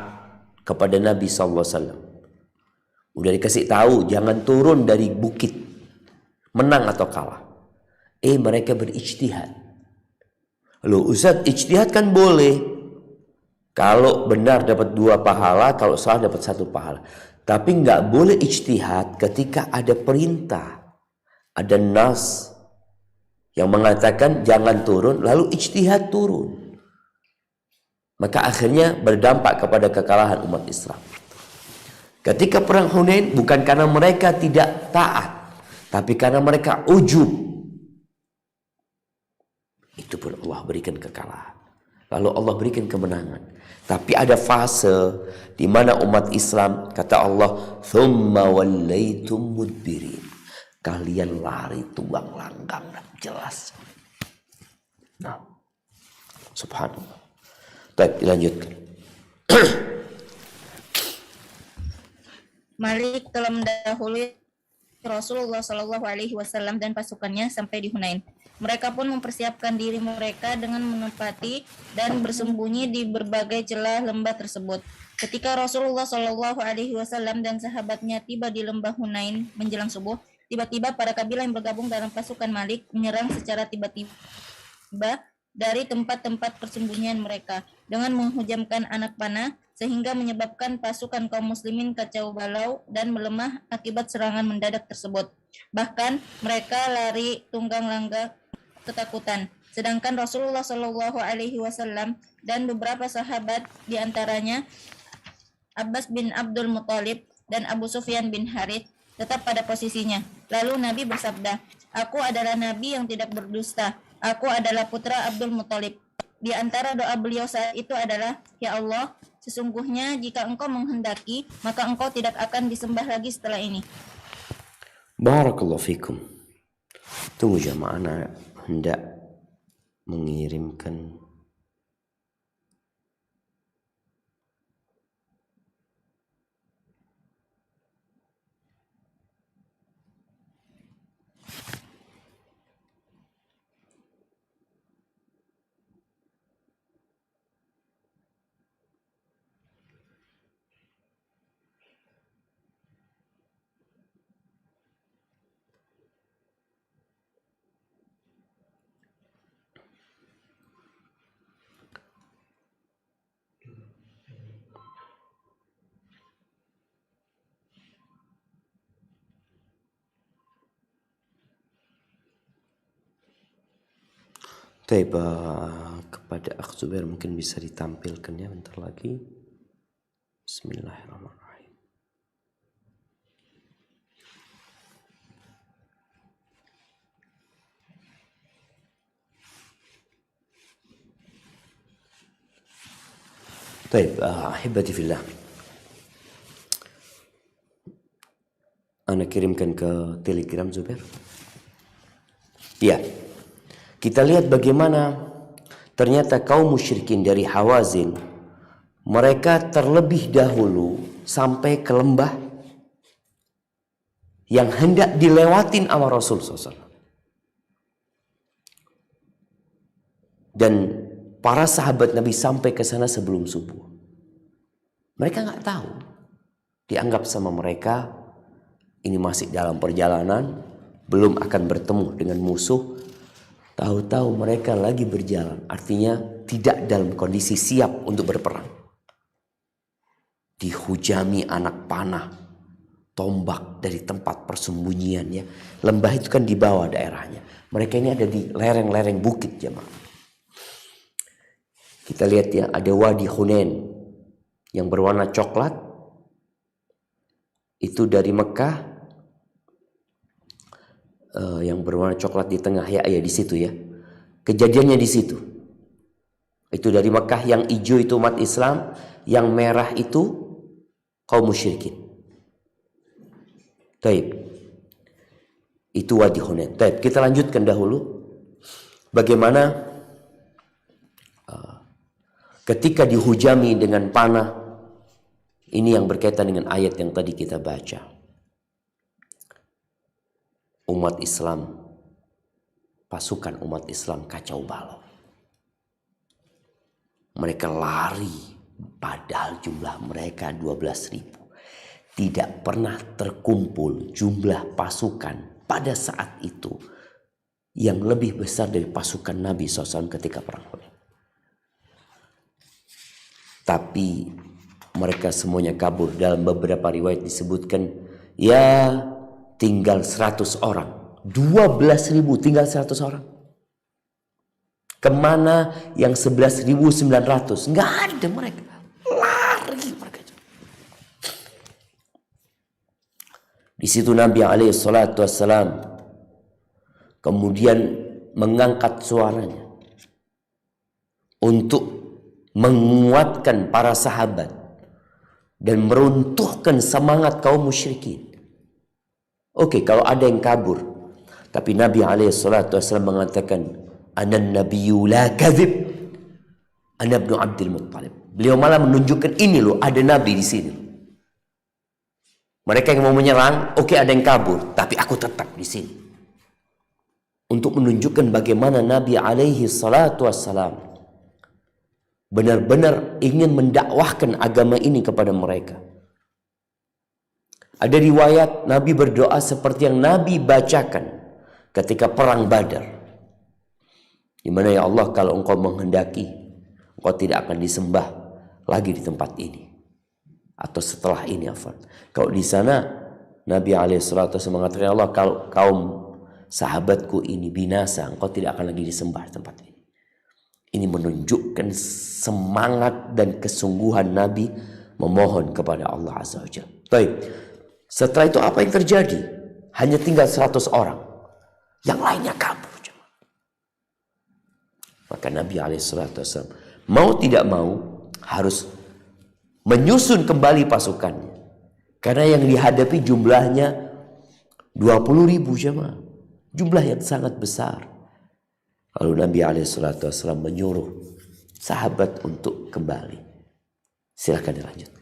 kepada Nabi SAW. Udah dikasih tahu jangan turun dari bukit, menang atau kalah. Mereka berijtihad. Loh Ustaz, ijtihad kan boleh. Kalau benar dapat 2 pahala, kalau salah dapat 1 pahala. Tapi nggak boleh ijtihad ketika ada perintah, ada nas yang mengatakan jangan turun, lalu ijtihad turun. Maka akhirnya berdampak kepada kekalahan umat Islam. Ketika perang Hunain bukan karena mereka tidak taat, tapi karena mereka ujub. Itu pun Allah berikan kekalahan. Lalu Allah berikan kemenangan. Tapi ada fase di mana umat Islam, kata Allah, "Tsumma wallaitum mudbirin." Kalian lari tunggang langgang dan jelas. Nah, subhanallah. Baik, dilanjutkan. Malik telah mendahului Rasulullah Shallallahu Alaihi Wasallam dan pasukannya sampai di Hunain. Mereka pun mempersiapkan diri mereka dengan menempati dan bersembunyi di berbagai celah lembah tersebut. Ketika Rasulullah Shallallahu Alaihi Wasallam dan sahabatnya tiba di lembah Hunain menjelang subuh, tiba-tiba para kabilah yang bergabung dalam pasukan Malik menyerang secara tiba-tiba dari tempat-tempat persembunyian mereka dengan menghujamkan anak panah, sehingga menyebabkan pasukan kaum muslimin kacau balau dan melemah akibat serangan mendadak tersebut. Bahkan mereka lari tunggang langgang ketakutan. Sedangkan Rasulullah Shallallahu Alaihi Wasallam dan beberapa sahabat, diantaranya Abbas bin Abdul Muthalib dan Abu Sufyan bin Harith, tetap pada posisinya. Lalu Nabi bersabda, "Aku adalah Nabi yang tidak berdusta. Aku adalah putra Abdul Muthalib." Di antara doa beliau saat itu adalah, "Ya Allah, sesungguhnya jika Engkau menghendaki, maka Engkau tidak akan disembah lagi setelah ini." Barakallahu fikum. Tunggu jamaah, anak hendak mengirimkan Taib, kepada Akh Zubair mungkin bisa ditampilkan ya bentar lagi. Bismillahirrahmanirrahim. Taib, ahibati fillah. Ana kirimkan ke Telegram Zubair. Ya. Kita lihat bagaimana ternyata kaum musyrikin dari Hawazin, mereka terlebih dahulu sampai ke lembah yang hendak dilewatin sama Rasul SAW. Dan para sahabat Nabi sampai ke sana sebelum subuh. Mereka nggak tahu. Dianggap sama mereka ini masih dalam perjalanan, belum akan bertemu dengan musuh. Tahu-tahu mereka lagi berjalan, artinya tidak dalam kondisi siap untuk berperang. Dihujami anak panah, tombak dari tempat persembunyiannya. Lembah itu kan di bawah daerahnya. Mereka ini ada di lereng-lereng bukit jemaah. Kita lihat ya, ada Wadi Hunain yang berwarna coklat. Itu dari Mekah. Yang berwarna coklat di tengah ya di situ ya. Kejadiannya di situ. Itu dari Mekah, yang hijau itu umat Islam, yang merah itu kaum musyrikin. Taib. Itu Wadi Hunain. Taib, kita lanjutkan dahulu bagaimana ketika dihujami dengan panah. Ini yang berkaitan dengan ayat yang tadi kita baca. Umat Islam, pasukan umat Islam kacau balau. Mereka lari, padahal jumlah mereka 12.000. Tidak pernah terkumpul jumlah pasukan pada saat itu yang lebih besar dari pasukan Nabi SAW ketika perang Hunain. Tapi mereka semuanya kabur. Dalam beberapa riwayat disebutkan, ya tinggal 100 orang. 12.000 tinggal 100 orang. Kemana yang 11.900? Nggak ada mereka. Lari mereka. Di situ Nabi SAW kemudian mengangkat suaranya untuk menguatkan para sahabat dan meruntuhkan semangat kaum musyrikin. Oke, kalau ada yang kabur, tapi Nabi SAW mengatakan, Anan nabiyyu la kadhib, Ana ibnu Abdul Muttalib. Beliau malah menunjukkan, ini loh, ada Nabi di sini. Mereka yang mau menyerang, oke ada yang kabur, tapi aku tetap di sini. Untuk menunjukkan bagaimana Nabi SAW benar-benar ingin mendakwahkan agama ini kepada mereka. Ada riwayat Nabi berdoa seperti yang Nabi bacakan ketika perang Badar. Di mana ya Allah, kalau engkau menghendaki, engkau tidak akan disembah lagi di tempat ini. Atau setelah ini, afwan. Kalau di sana Nabi SAW mengatakan, Allah, kalau kaum sahabatku ini binasa, engkau tidak akan lagi disembah di tempat ini. Ini menunjukkan semangat dan kesungguhan Nabi memohon kepada Allah Azza wa Jalla. Baik. Setelah itu apa yang terjadi? Hanya tinggal 100 orang. Yang lainnya kabur. Maka Nabi SAW mau tidak mau harus menyusun kembali pasukannya. Karena yang dihadapi jumlahnya 20.000 jemaah. Jumlah yang sangat besar. Lalu Nabi SAW menyuruh sahabat untuk kembali. Silakan dilanjut.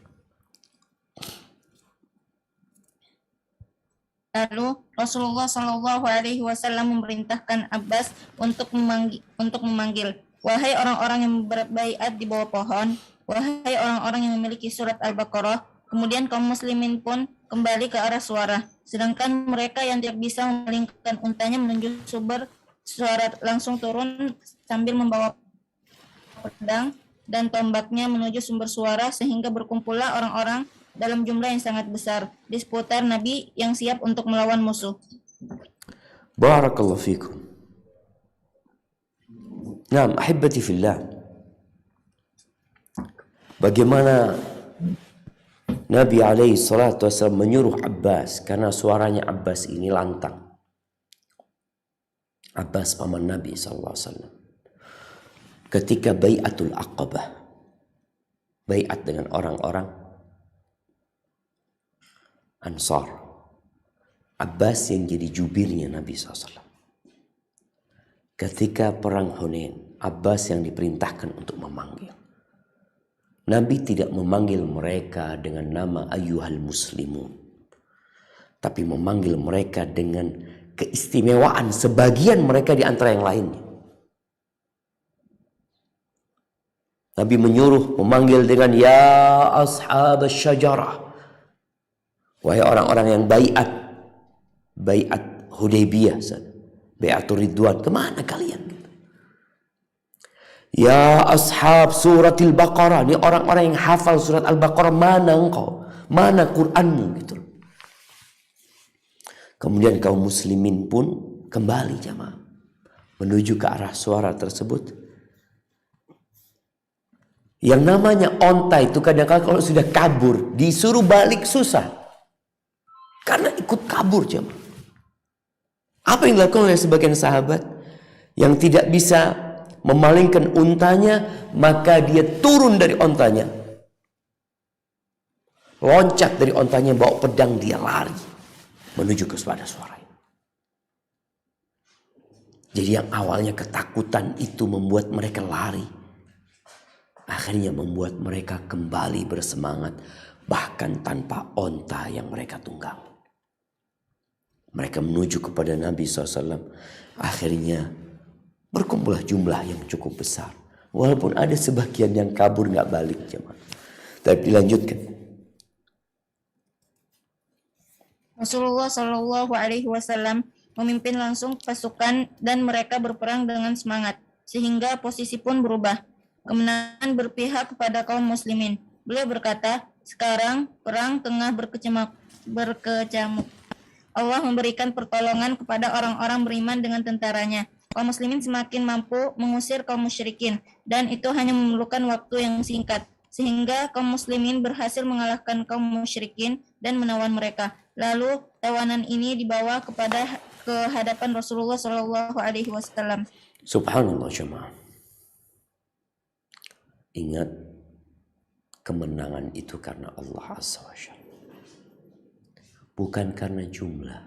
Lalu Rasulullah Shallallahu Alaihi Wasallam memerintahkan Abbas untuk memanggil, wahai orang-orang yang berbaiat di bawah pohon, wahai orang-orang yang memiliki surat Al-Baqarah. Kemudian kaum muslimin pun kembali ke arah suara, sedangkan mereka yang tidak bisa memalingkan untanya menuju sumber suara langsung turun sambil membawa pedang dan tombaknya menuju sumber suara, sehingga berkumpullah orang-orang dalam jumlah yang sangat besar di seputar Nabi yang siap untuk melawan musuh. Barakallahu fikum. Nah, ahibati fillah. Bagaimana Nabi alaihi salatu wasallam menyuruh Abbas, karena suaranya Abbas ini lantang. Abbas paman Nabi sallallahu alaihi wasallam. Ketika bai'atul Aqabah, bai'at dengan orang-orang Ansar, Abbas yang jadi jubirnya Nabi SAW. Ketika perang Hunain, Abbas yang diperintahkan untuk memanggil. Nabi tidak memanggil mereka dengan nama ayyuhal muslimun, tapi memanggil mereka dengan keistimewaan sebagian mereka di antara yang lainnya. Nabi menyuruh memanggil dengan ya ashab syajarah, wahai orang-orang yang baiat Hudaybiyah, baiatur Ridwan, kemana kalian? Ya ashab suratil Baqarah, ini orang-orang yang hafal surat Al-Baqarah, mana engkau? Mana Qur'anmu? Gitu. Kemudian kaum muslimin pun kembali jamaah menuju ke arah suara tersebut. Yang namanya onta itu kadang-kadang kalau sudah kabur, disuruh balik susah. Karena ikut kabur jemaah. Apa yang dilakukan oleh sebagian sahabat yang tidak bisa memalingkan untanya, maka dia turun dari ontanya, loncat dari ontanya, bawa pedang, dia lari menuju ke suara. Jadi yang awalnya ketakutan itu membuat mereka lari, akhirnya membuat mereka kembali bersemangat, bahkan tanpa onta yang mereka tunggang. Mereka menuju kepada Nabi SAW. Akhirnya berkumpullah jumlah yang cukup besar. Walaupun ada sebagian yang kabur gak balik jemaah. Tapi dilanjutkan. Rasulullah Shallallahu Alaihi Wasallam memimpin langsung pasukan dan mereka berperang dengan semangat sehingga posisi pun berubah. Kemenangan berpihak kepada kaum muslimin. Beliau berkata, sekarang perang tengah berkecamuk. Allah memberikan pertolongan kepada orang-orang beriman dengan tentaranya. Kaum muslimin semakin mampu mengusir kaum musyrikin, dan itu hanya memerlukan waktu yang singkat, sehingga kaum muslimin berhasil mengalahkan kaum musyrikin dan menawan mereka. Lalu tawanan ini dibawa ke hadapan Rasulullah Shallallahu Alaihi Wasallam. Subhanallah jemaah. Ingat, kemenangan itu karena Allah Azza wa Jalla, bukan karena jumlah.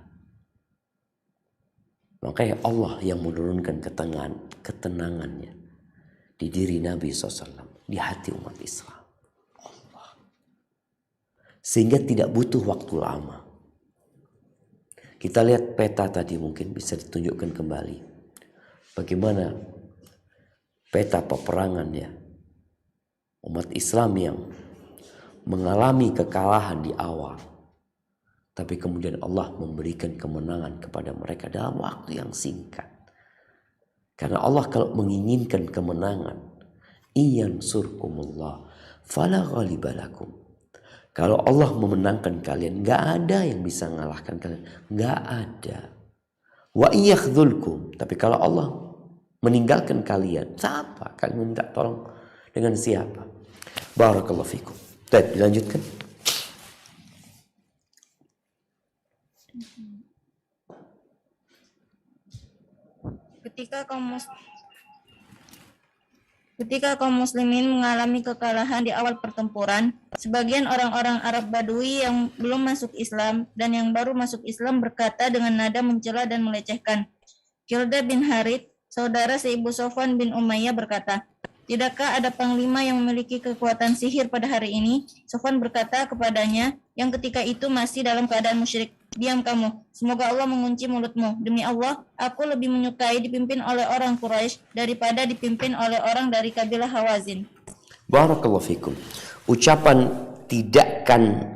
Makanya Allah yang menurunkan ketenangannya di diri Nabi SAW, di hati umat Islam. Allah. Sehingga tidak butuh waktu lama. Kita lihat peta tadi, mungkin bisa ditunjukkan kembali. Bagaimana peta peperangannya. Umat Islam yang mengalami kekalahan di awal, tapi kemudian Allah memberikan kemenangan kepada mereka dalam waktu yang singkat. Karena Allah kalau menginginkan kemenangan, iyansurkumullah fala ghaliba lakum. Kalau Allah memenangkan kalian, gak ada yang bisa mengalahkan kalian, gak ada. Wa iyakhdhulkum, tapi kalau Allah meninggalkan kalian, siapa kalian minta tolong dengan siapa? Barakallahu fikum. Baik, dilanjutkan. Ketika kaum muslimin mengalami kekalahan di awal pertempuran, sebagian orang-orang Arab Badui yang belum masuk Islam dan yang baru masuk Islam berkata dengan nada mencela dan melecehkan. Kilda bin Harith, saudara seibu Sofwan bin Umayyah berkata, tidakkah ada panglima yang memiliki kekuatan sihir pada hari ini? Sofwan berkata kepadanya yang ketika itu masih dalam keadaan musyrik, diam kamu, semoga Allah mengunci mulutmu. Demi Allah, aku lebih menyukai dipimpin oleh orang Quraisy daripada dipimpin oleh orang dari kabilah Hawazin. Barakallahu fikum. Ucapan tidakkan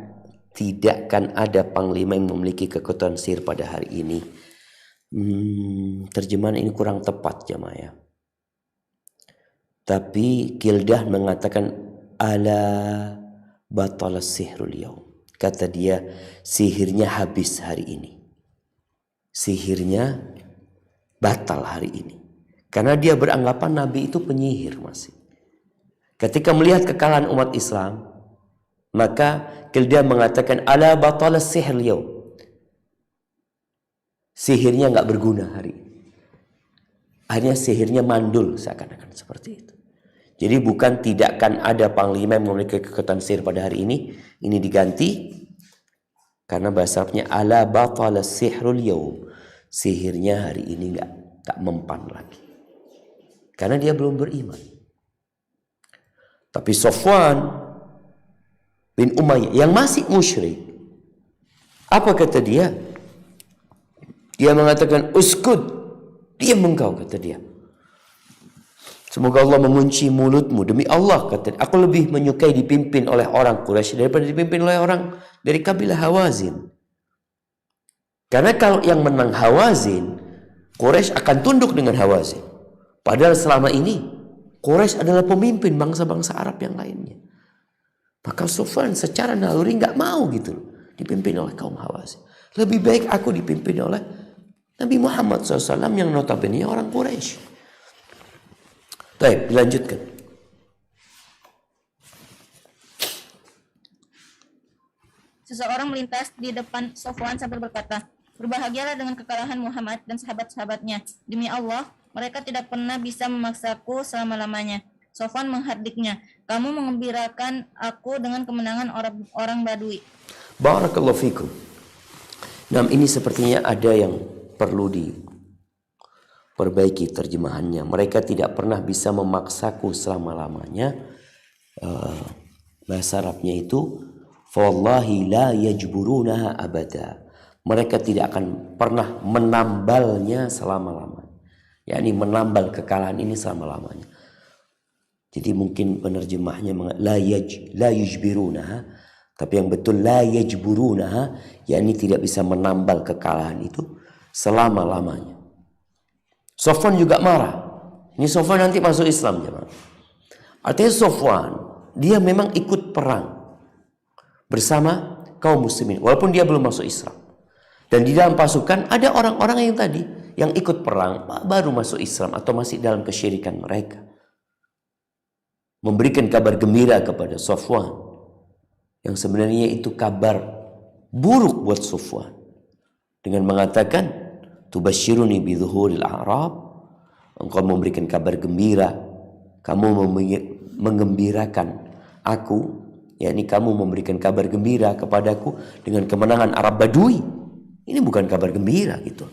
ada panglima yang memiliki kekuatan sihir pada hari ini. Terjemahan ini kurang tepat jemaah ya. Tapi Kildah mengatakan ala batala sihrul yaum. Kata dia, sihirnya habis hari ini. Sihirnya batal hari ini. Karena dia beranggapan Nabi itu penyihir masih. Ketika melihat kekalahan umat Islam, maka dia mengatakan ala batala sihr yaum. Sihirnya nggak berguna hari ini. Akhirnya sihirnya mandul seakan-akan seperti itu. Jadi bukan tidak akan ada panglima yang memiliki kekuatan sihir pada hari ini diganti karena bahasa Arabnya ala batala sihrul yaum. Sihirnya hari ini nggak mempan lagi. Karena dia belum beriman. Tapi Safwan bin Umayyah yang masih musyrik, apa kata dia? Dia mengatakan uskud, diam engkau, kata dia. Semoga Allah mengunci mulutmu. Demi Allah, kata dia, aku lebih menyukai dipimpin oleh orang Quraisy daripada dipimpin oleh orang dari kabilah Hawazin. Karena kalau yang menang Hawazin, Quraisy akan tunduk dengan Hawazin. Padahal selama ini Quraisy adalah pemimpin bangsa-bangsa Arab yang lainnya. Maka Safwan secara naluri nggak mau gitu dipimpin oleh kaum Hawazin. Lebih baik aku dipimpin oleh Nabi Muhammad SAW yang notabene orang Quraisy. Baik, dilanjutkan. Seseorang melintas di depan Safwan sambil berkata, berbahagialah dengan kekalahan Muhammad dan sahabat-sahabatnya. Demi Allah, mereka tidak pernah bisa memaksaku selama-lamanya. Safwan menghardiknya, kamu mengembirakan aku dengan kemenangan orang Badui. Barakallahu fikum. Nah, ini sepertinya ada yang perlu diperbaiki terjemahannya. Mereka tidak pernah bisa memaksaku selama-lamanya. Bahasa Arabnya itu fawallahi la yajburunaha abada. Mereka tidak akan pernah menambalnya selama-lamanya. yakni menambal kekalahan ini selama-lamanya. Jadi mungkin penerjemahnya la yujbirunaha, tapi yang betul la yajburunaha, yakni tidak bisa menambal kekalahan itu selama-lamanya. Safwan juga marah. Ini Safwan nanti masuk Islam, jemaah. Artinya Safwan dia memang ikut perang bersama kaum muslimin walaupun dia belum masuk Islam. Dan di dalam pasukan ada orang-orang yang tadi yang ikut perang baru masuk Islam atau masih dalam kesyirikan mereka. Memberikan kabar gembira kepada Safwan yang sebenarnya itu kabar buruk buat Safwan, dengan mengatakan tubashiruni bidzuhuril a'rab, engkau memberikan kabar gembira, kamu menggembirakan aku, yakni kamu memberikan kabar gembira kepadaku dengan kemenangan Arab Badui. Ini bukan kabar gembira gitu.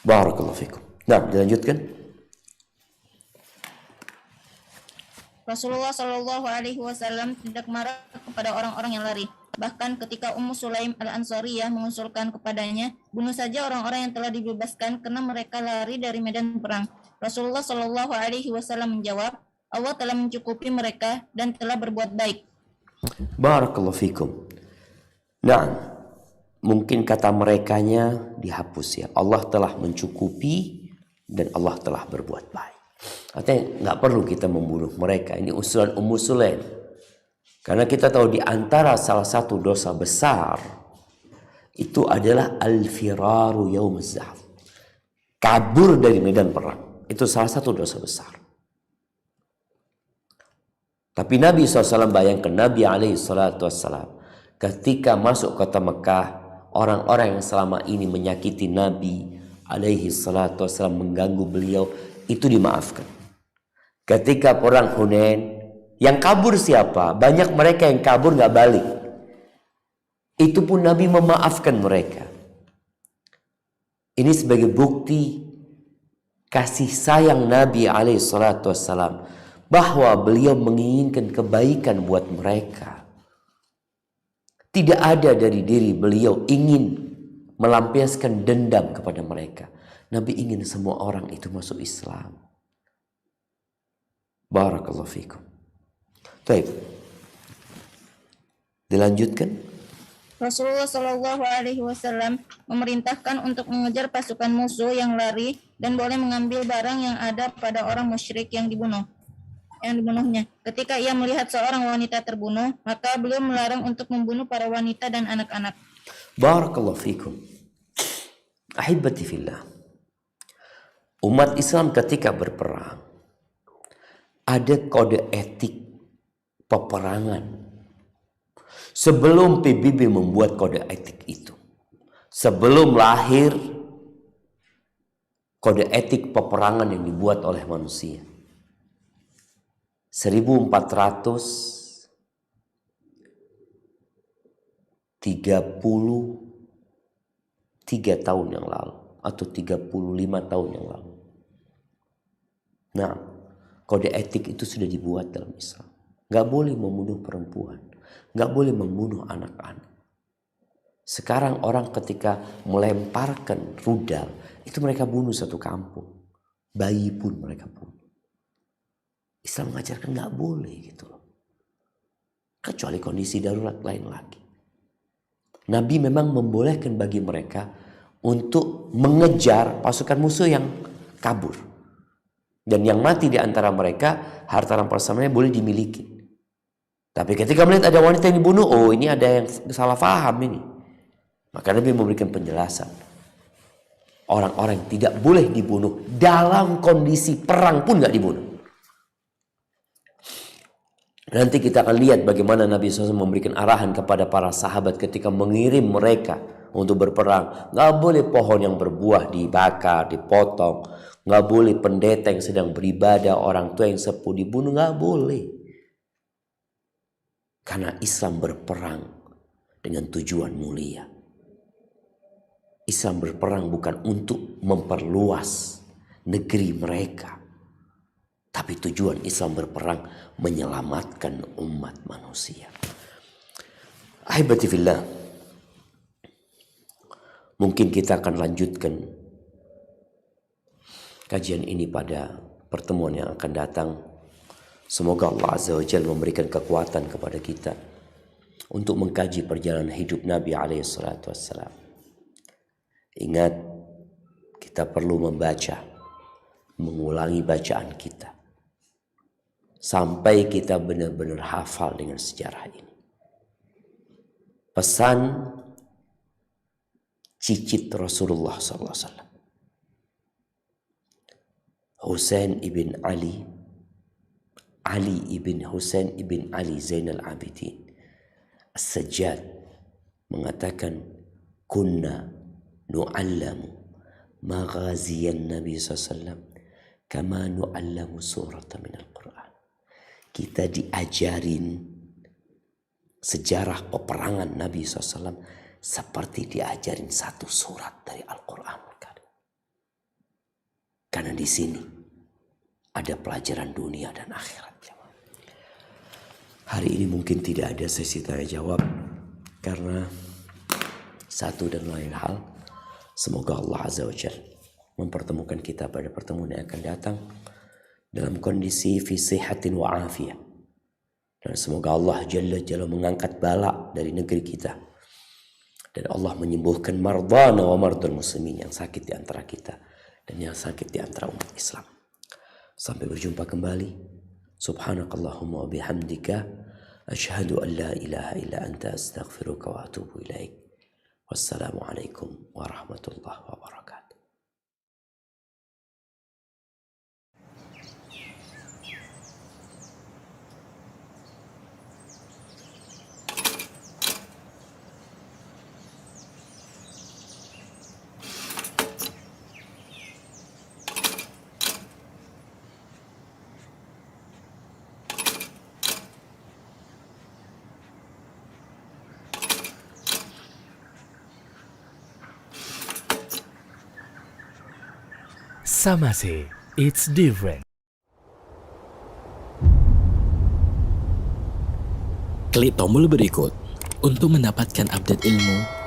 Barakallahu fikum. Nah, dilanjutkan. Rasulullah Shallallahu Alaihi Wasallam tidak marah kepada orang-orang yang lari. Bahkan ketika Ummu Sulaim al-Ansariyah mengusulkan kepadanya, bunuh saja orang-orang yang telah dibebaskan karena mereka lari dari medan perang. Rasulullah Shallallahu Alaihi Wasallam menjawab, Allah telah mencukupi mereka dan telah berbuat baik. Barakallahu fikum. Nah, mungkin kata merekanya dihapus ya. Allah telah mencukupi dan Allah telah berbuat baik. Artinya nggak perlu kita membunuh mereka. Ini usulan Ummu Sulaim. Karena kita tahu di antara salah satu dosa besar itu adalah al-firaru yaumuz zahf. Kabur dari medan perang. Itu salah satu dosa besar. Tapi Nabi SAW bayangkan, Nabi SAW ketika masuk kota Mekah, orang-orang yang selama ini menyakiti Nabi SAW, mengganggu beliau, itu dimaafkan. Ketika perang Hunain, yang kabur siapa? Banyak mereka yang kabur gak balik. Itu pun Nabi memaafkan mereka. Ini sebagai bukti kasih sayang Nabi SAW, bahwa beliau menginginkan kebaikan buat mereka. Tidak ada dari diri beliau ingin melampiaskan dendam kepada mereka. Nabi ingin semua orang itu masuk Islam. Barakallahu fikum. Baik. Dilanjutkan. Rasulullah Shallallahu Alaihi Wasallam memerintahkan untuk mengejar pasukan musuh yang lari dan boleh mengambil barang yang ada pada orang musyrik yang dibunuhnya. Ketika ia melihat seorang wanita terbunuh, maka beliau melarang untuk membunuh para wanita dan anak-anak. Barakallahu fikum. Ahibati fillah. Umat Islam ketika berperang, ada kode etik peperangan. Sebelum PBB membuat kode etik itu, sebelum lahir kode etik peperangan yang dibuat oleh manusia, 1433 tahun yang lalu atau 35 tahun yang lalu. Nah, kode etik itu sudah dibuat dalam Islam. Gak boleh membunuh perempuan, gak boleh membunuh anak-anak. Sekarang orang ketika melemparkan rudal, itu mereka bunuh satu kampung. Bayi pun mereka bunuh. Islam mengajarkan gak boleh gitu loh. Kecuali kondisi darurat lain lagi. Nabi memang membolehkan bagi mereka untuk mengejar pasukan musuh yang kabur. Dan yang mati di antara mereka, harta rampasannya boleh dimiliki. Tapi ketika melihat ada wanita yang dibunuh, oh ini ada yang salah paham ini. Maka Nabi memberikan penjelasan. Orang-orang yang tidak boleh dibunuh dalam kondisi perang pun gak dibunuh. Nanti kita akan lihat bagaimana Nabi SAW memberikan arahan kepada para sahabat ketika mengirim mereka untuk berperang. Gak boleh pohon yang berbuah dibakar, dipotong. Gak boleh pendeta yang sedang beribadah, orang tua yang sepuh dibunuh. Gak boleh. Karena Islam berperang dengan tujuan mulia. Islam berperang bukan untuk memperluas negeri mereka. Tapi tujuan Islam berperang menyelamatkan umat manusia. Ahibati fillah. Mungkin kita akan lanjutkan kajian ini pada pertemuan yang akan datang. Semoga Allah Azza wa Jalla memberikan kekuatan kepada kita untuk mengkaji perjalanan hidup Nabi SAW. Ingat, kita perlu membaca, mengulangi bacaan kita sampai kita benar-benar hafal dengan sejarah ini. Pesan cicit Rasulullah SAW, Husain ibn Ali, Ali ibn Husain ibn Ali Zainal Abidin As-Sajjad mengatakan, kunna nu'allamu maghaziyan Nabi SAW kama nu'allamu surata minal Quran. Kita diajarin sejarah peperangan Nabi SAW seperti diajarin satu surat dari Al-Quran. Karena di sini ada pelajaran dunia dan akhirat. Hari ini mungkin tidak ada sesi tanya jawab karena satu dan lain hal. Semoga Allah Azza wa Jalla mempertemukan kita pada pertemuan yang akan datang dalam kondisi fi sihatin wa afiyah. Dan semoga Allah Jalla Jalla mengangkat bala dari negeri kita. Dan Allah menyembuhkan mardana wa mardal muslimin, yang sakit di antara kita dan yang sakit di antara umat Islam. Sampai berjumpa kembali. Subhanakallahumma wa bihamdika asyhadu an la ilaha illa anta astaghfiruka wa atubu ilaik. Wassalamualaikum warahmatullahi wabarakatuh. Samase, it's different. Klik tombol berikut untuk mendapatkan update ilmu